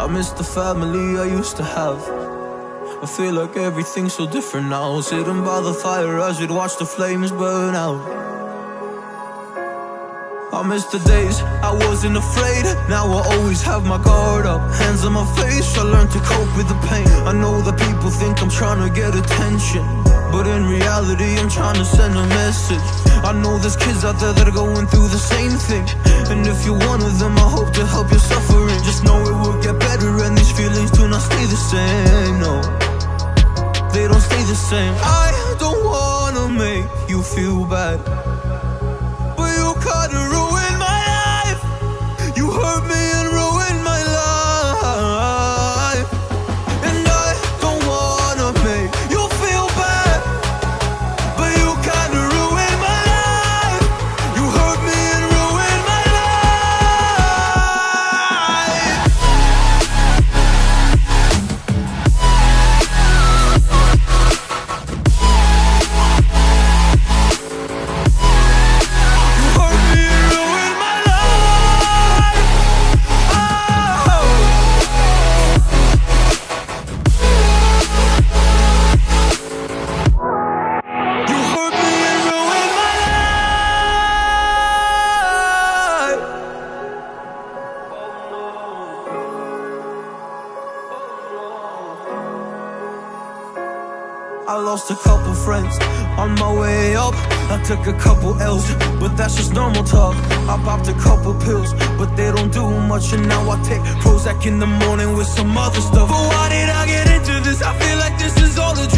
I miss the family I used to have. I feel like everything's so different now. Sitting by the fire as we'd watch the flames burn out. I miss the days I wasn't afraid. Now I always have my guard up, hands on my face. I learned to cope with the pain. I know that people think I'm trying to get attention, but in reality I'm trying to send a message. I know there's kids out there that are going through the same thing, and if you're one of them, I hope to help your suffering. Just know it will get better, and these feelings do not stay the same. No, they don't stay the same. I don't wanna make you feel bad, but you kinda ruined my life. You hurt me and ruined my life, and I don't wanna make you feel bad, but you kinda ruined my life. You hurt me and ruined my life. I lost a couple friends on my way up. I took a couple L's, but that's just normal talk. I popped a couple pills, but they don't do much. And now I take Prozac in the morning with some other stuff. But why did I get into this? I feel like this is all a dream.